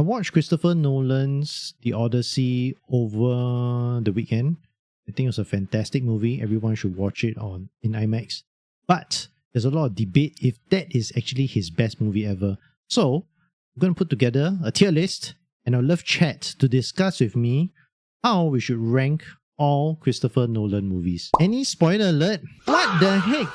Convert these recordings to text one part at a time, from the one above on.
I watched Christopher Nolan's The Odyssey over the weekend. I think it was a fantastic movie. Everyone should watch it in IMAX. But there's a lot of debate if that is actually his best movie ever. So I'm going to put together a tier list, and I'd love chat to discuss with me how we should rank all Christopher Nolan movies. Any spoiler alert? What the heck?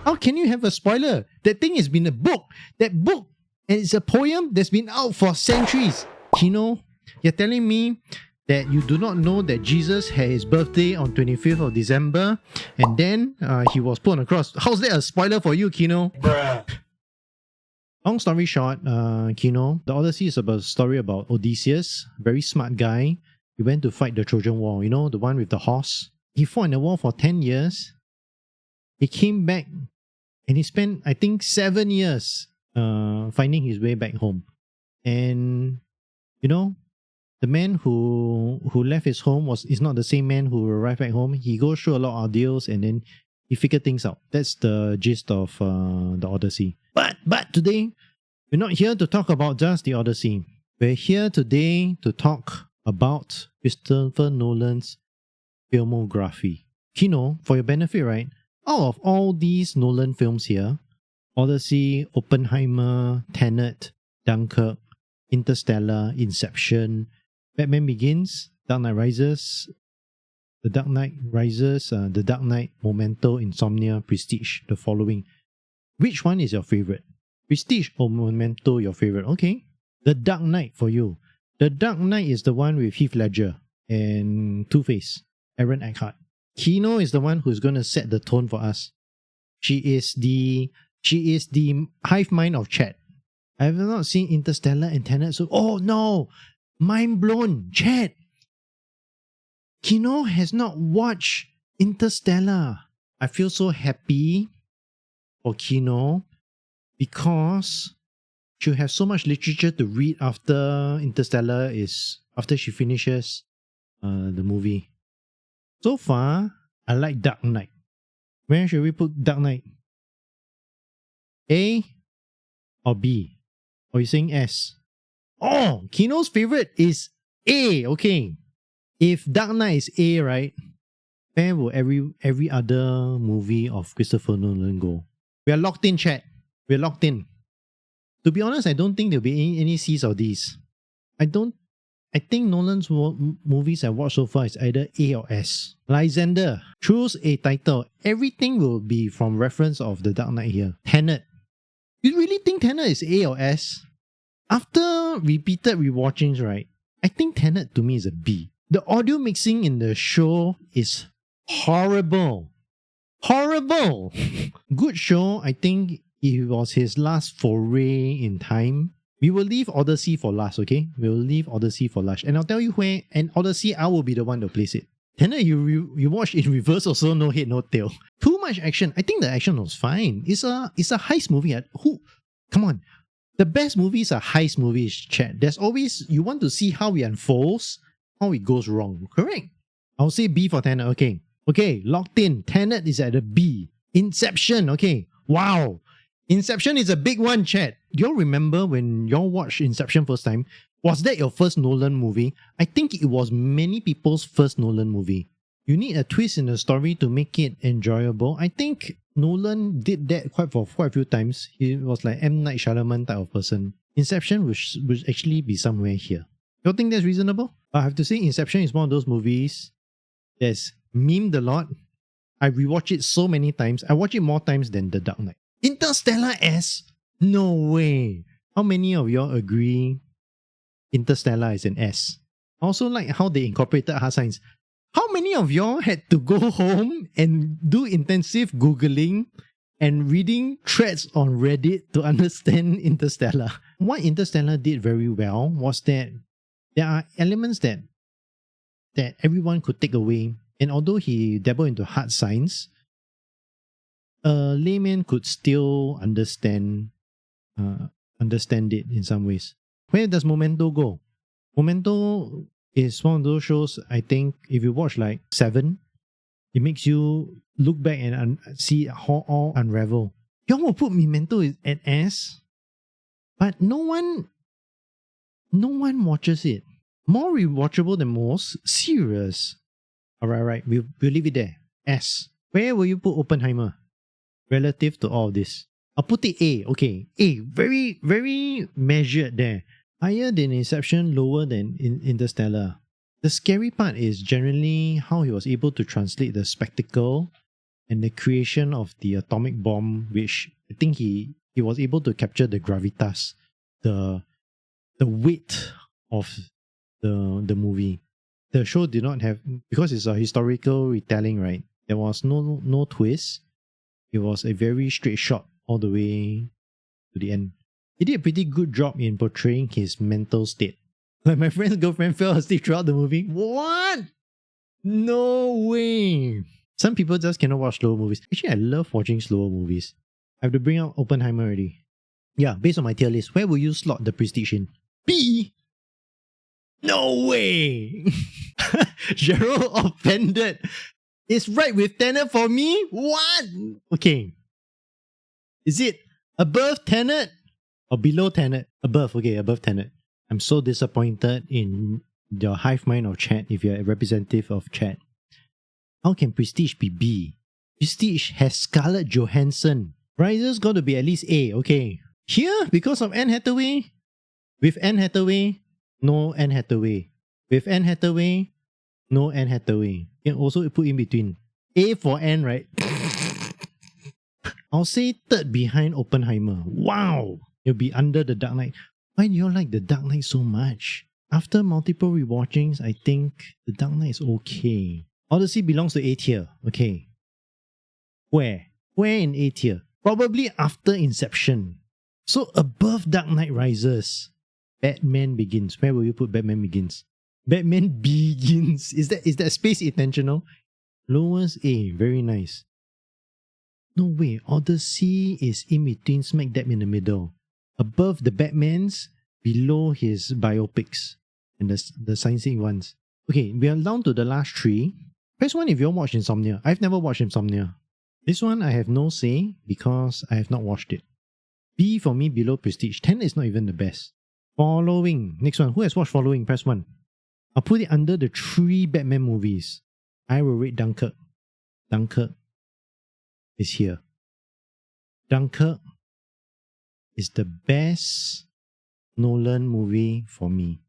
How can you have a spoiler? That thing has been a book. That book, and it's a poem that's been out for centuries. Kino, you're telling me that you do not know that Jesus had his birthday on 25th of December and then he was put on a cross. How's that a spoiler for you, Kino? Bruh. Long story short, Kino, the Odyssey is a story about Odysseus, very smart guy. He went to fight the Trojan War, you know, the one with the horse. He fought in the war for 10 years. He came back and he spent, I think, 7 years finding his way back home. And, you know, the man who left his home is not the same man who arrived back home. He goes through a lot of ordeals and then he figured things out. That's the gist of the Odyssey. But today, we're not here to talk about just the Odyssey. We're here today to talk about Christopher Nolan's filmography. Kino, for your benefit, right? Out of all these Nolan films here, Odyssey, Oppenheimer, Tenet, Dunkirk, Interstellar, Inception, Batman Begins, Dark Knight Rises, The Dark Knight, Memento, Insomnia, Prestige, the following. Which one is your favorite? Prestige or Memento your favorite? Okay. The Dark Knight for you. The Dark Knight is the one with Heath Ledger and Two-Face, Aaron Eckhart. Kino is the one who's going to set the tone for us. She is the hive mind of chat. I have not seen Interstellar and Tenet, so oh no! Mind blown, chat! Kino has not watched Interstellar. I feel so happy for Kino because she'll have so much literature to read after she finishes the movie. So far, I like Dark Knight. Where should we put Dark Knight? A or B? Or you saying S? Oh, Kino's favorite is A. Okay. If Dark Knight is A, right, where will every other movie of Christopher Nolan go? We are locked in, chat. We are locked in. To be honest, I don't think there'll be any C's or D's. I think Nolan's movies I watched so far is either A or S. Lysander, choose a title. Everything will be from reference of The Dark Knight here. Tenet. You really think Tenet is A or S? After repeated rewatchings, right, I think Tenet to me is a B. The audio mixing in the show is horrible. Horrible! Good show, I think it was his last foray in time. We will leave Odyssey for last, okay? We will leave Odyssey for last. And I'll tell you where, and Odyssey, I will be the one to place it. Tenet, you watch in reverse also, no head, no tail. Too much action. I think the action was fine. It's a heist movie. Come on. The best movies are heist movies, chat. There's always, you want to see how it unfolds, how it goes wrong. Correct? I'll say B for Tenet, okay. Okay, locked in. Tenet is at a B. Inception, okay. Wow. Inception is a big one, chat. Do y'all remember when y'all watched Inception first time? Was that your first Nolan movie? I think it was many people's first Nolan movie. You need a twist in the story to make it enjoyable. I think Nolan did that quite a few times. He was like M. Night Shyamalan type of person. Inception would actually be somewhere here. You think that's reasonable? I have to say Inception is one of those movies that's memed a lot. I rewatch it so many times. I watch it more times than The Dark Knight. Interstellar S? No way. How many of y'all agree Interstellar is an S? I also like how they incorporated hard science. How many of y'all had to go home and do intensive Googling and reading threads on Reddit to understand Interstellar? What Interstellar did very well was that there are elements that everyone could take away. And although he dabbled into hard science, a layman could still understand it in some ways. Where does Memento go? Memento is one of those shows, I think, if you watch like 7, it makes you look back and see how all unravel. Y'all will put Memento at S, but no one No one watches it. More rewatchable than most? Serious? Alright, we'll leave it there. S. Where will you put Oppenheimer relative to all of this? I'll put it A. Okay, A. Very, very measured there. Higher than Inception, lower than Interstellar. The scary part is generally how he was able to translate the spectacle and the creation of the atomic bomb, which I think he was able to capture the gravitas, the weight of the movie. The show did not have, because it's a historical retelling, right? There was no twist. It was a very straight shot all the way to the end. He did a pretty good job in portraying his mental state. Like my friend's girlfriend fell asleep throughout the movie. What? No way. Some people just cannot watch slower movies. Actually, I love watching slower movies. I have to bring out Oppenheimer already. Yeah, based on my tier list, where will you slot The Prestige in? B? No way! Gerald offended. It's right with Tenet for me? What? Okay. Is it above Tenet or below Tenet? Above, okay, above Tenet. I'm so disappointed in your hive mind of chat if you're a representative of chat. How can Prestige be B? Prestige has Scarlett Johansson. Riser's got to be at least A, okay. Here, because of Anne Hathaway? With Anne Hathaway, no Anne Hathaway. With Anne Hathaway, no Anne Hathaway. You can also put in between. A for Anne, right? I'll say third behind Oppenheimer. Wow! You'll be under The Dark Knight. Why do you like The Dark Knight so much? After multiple rewatchings, I think The Dark Knight is okay. Odyssey belongs to A tier. Okay. Where? Where in A tier? Probably after Inception. So above Dark Knight Rises, Batman Begins. Where will you put Batman Begins? Batman Begins. Is that space intentional? Lowest A. Very nice. No way. Odyssey is in between, smack dab in the middle. Above the Batmans, below his biopics and the scientific ones. Okay, we are down to the last three. Press 1 if you watched Insomnia. I've never watched Insomnia. This one I have no say because I have not watched it. B for me below Prestige. 10 is not even the best. Following. Next one. Who has watched Following? Press 1. I'll put it under the 3 Batman movies. I will rate Dunkirk. Dunkirk is here. Dunkirk is the best Nolan movie for me.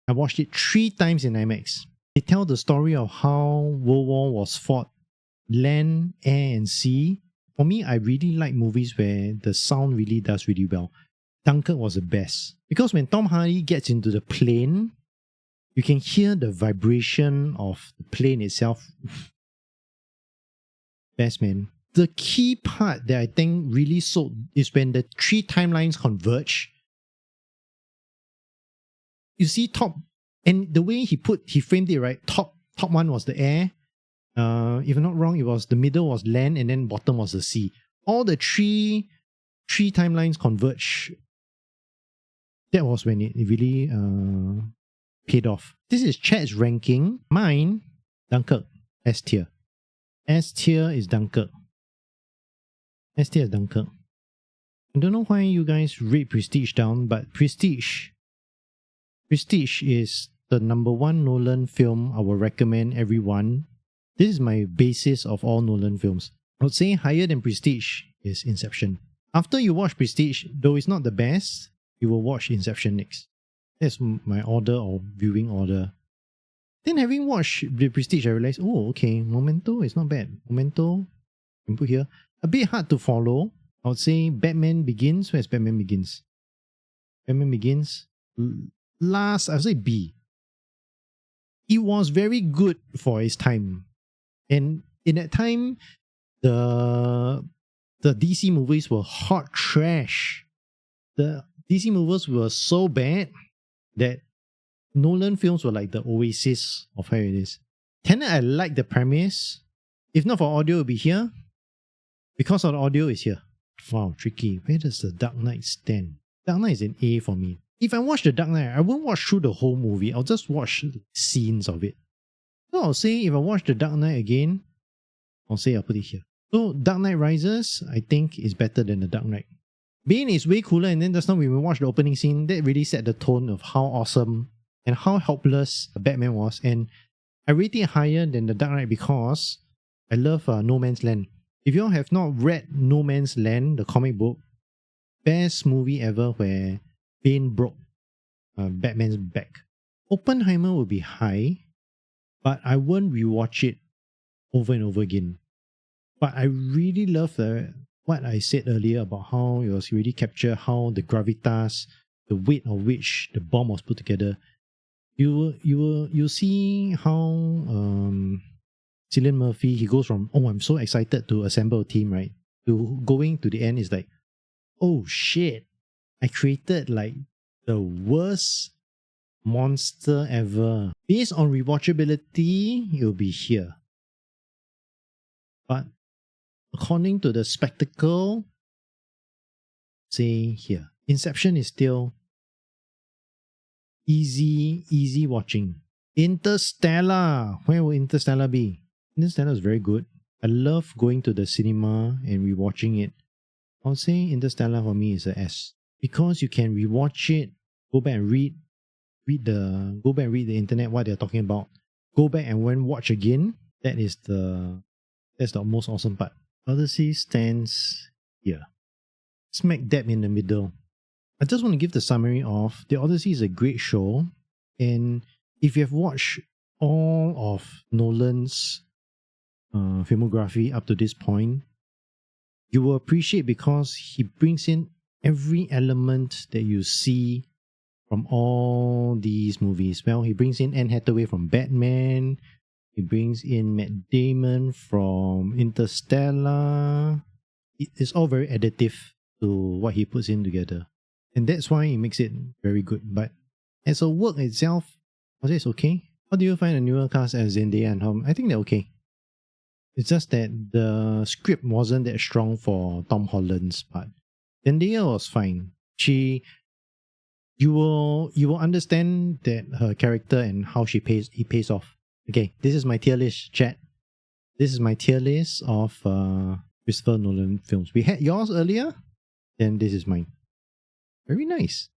I watched it 3 times in IMAX. They tell the story of how World War was fought, land, air and sea. For me, I really like movies where the sound really does really well. Dunkirk was the best. Because when Tom Hardy gets into the plane, you can hear the vibration of the plane itself. Best, man. The key part that I think really sold is when the 3 timelines converge. You see top, and the way he framed it, right? Top one was the air. If I'm not wrong, it was the middle was land and then bottom was the sea. All the three timelines converge. That was when it really paid off. This is chat's ranking. Mine, Dunkirk, S tier. S tier is Dunkirk. S tier is Dunkirk. I don't know why you guys rate Prestige down, but Prestige is the #1 Nolan film I will recommend everyone. This is my basis of all Nolan films. I would say higher than Prestige is Inception. After you watch Prestige, though it's not the best, you will watch Inception next. That's my order or viewing order. Then having watched the Prestige, I realized, oh, okay, Memento is not bad. Memento, I can put here. A bit hard to follow. I would say Batman Begins. Where's Batman Begins? Batman Begins. Last, I would say B. It was very good for its time. And in that time, the DC movies were hot trash. The DC movies were so bad that Nolan films were like the oasis of how it is. Tenet, I like the premise. If not for audio, it would be here. Because of the audio, it's here. Wow, tricky. Where does the Dark Knight stand? Dark Knight is an A for me. If I watch the Dark Knight, I won't watch through the whole movie. I'll just watch scenes of it. So I'll say if I watch the Dark Knight again, I'll say I'll put it here. So Dark Knight Rises, I think, is better than the Dark Knight. Bane is way cooler, and then just now when we watched the opening scene, that really set the tone of how awesome and how helpless Batman was. And I rate it higher than The Dark Knight because I love No Man's Land. If you all have not read No Man's Land, the comic book, best movie ever where Bane broke Batman's back. Oppenheimer will be high, but I won't rewatch it over and over again. But I really love what I said earlier about how it was really captured, how the gravitas, the weight of which the bomb was put together. You see how Cillian Murphy, he goes from, oh, I'm so excited to assemble a team, right? To going to the end is like, oh shit, I created like the worst monster ever. Based on rewatchability, it'll be here. But according to the spectacle, say here. Inception is still easy watching. Interstellar. Where will Interstellar be? Interstellar is very good. I love going to the cinema and rewatching it. I'll say Interstellar for me is a S. Because you can rewatch it, go back and read the internet, what they're talking about. Go back and watch again. That's the most awesome part. Odyssey stands here. Smack dab in the middle. I just want to give the summary of The Odyssey is a great show, and if you have watched all of Nolan's filmography up to this point, you will appreciate because he brings in every element that you see from all these movies. Well, he brings in Anne Hathaway from Batman, he brings in Matt Damon from Interstellar. It's all very additive to what he puts in together. And that's why it makes it very good. But as a work itself, I'll say it's okay. How do you find the newer cast as Zendaya and Tom? I think they're okay. It's just that the script wasn't that strong for Tom Holland's part. Zendaya was fine. You will understand that her character and how he pays off. Okay, this is my tier list, chat. This is my tier list of Christopher Nolan films. We had yours earlier, then this is mine. Very nice.